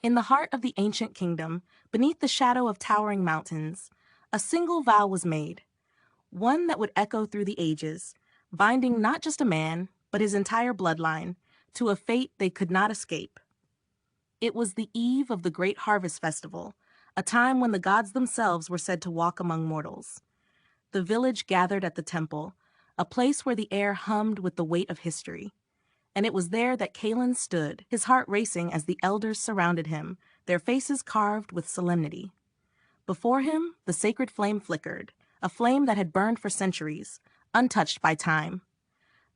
In the heart of the ancient kingdom, beneath the shadow of towering mountains, a single vow was made, one that would echo through the ages, binding not just a man, but his entire bloodline, to a fate they could not escape. It was the eve of the great harvest festival, a time when the gods themselves were said to walk among mortals. The village gathered at the temple, a place where the air hummed with the weight of history. And it was there that Kalen stood, his heart racing as the elders surrounded him, their faces carved with solemnity. Before him, the sacred flame flickered, a flame that had burned for centuries, untouched by time.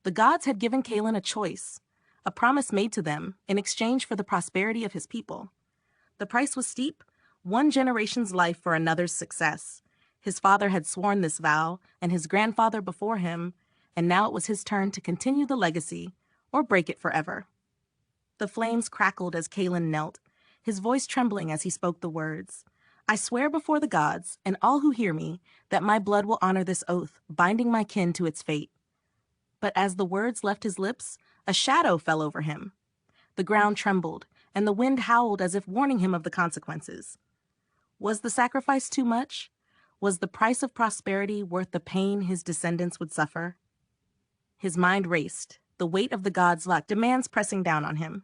The gods had given Kalen a choice, a promise made to them in exchange for the prosperity of his people. The price was steep, one generation's life for another's success. His father had sworn this vow, and his grandfather before him, and now it was his turn to continue the legacy, or break it forever. The flames crackled as Kalen knelt, his voice trembling as he spoke the words. I swear before the gods, and all who hear me, that my blood will honor this oath, binding my kin to its fate. But as the words left his lips, a shadow fell over him. The ground trembled, and the wind howled as if warning him of the consequences. Was the sacrifice too much? Was the price of prosperity worth the pain his descendants would suffer? His mind raced, the weight of the gods' luck demands pressing down on him.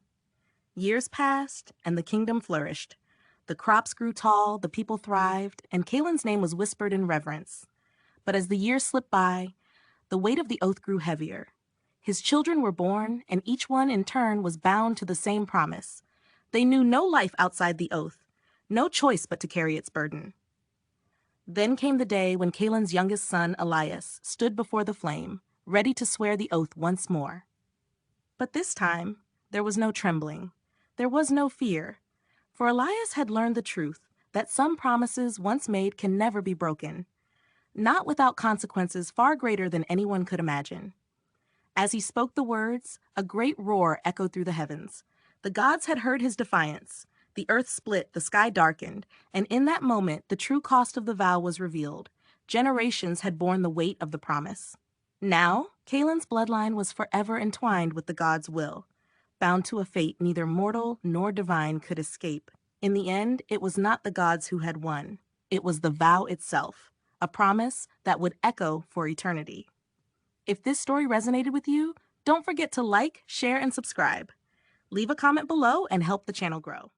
Years passed, and the kingdom flourished. The crops grew tall, the people thrived, and Kalen's name was whispered in reverence. But as the years slipped by, the weight of the oath grew heavier. His children were born, and each one in turn was bound to the same promise. They knew no life outside the oath, no choice but to carry its burden. Then came the day when Kalen's youngest son, Elias, stood before the flame, ready to swear the oath once more. But this time, there was no trembling. There was no fear. For Elias had learned the truth, that some promises once made can never be broken, not without consequences far greater than anyone could imagine. As he spoke the words, a great roar echoed through the heavens. The gods had heard his defiance. The earth split, the sky darkened, and in that moment the true cost of the vow was revealed. Generations had borne the weight of the promise. Now, Kalen's bloodline was forever entwined with the gods' will, bound to a fate neither mortal nor divine could escape. In the end, it was not the gods who had won. It was the vow itself, a promise that would echo for eternity. If this story resonated with you, don't forget to like, share, and subscribe. Leave a comment below and help the channel grow.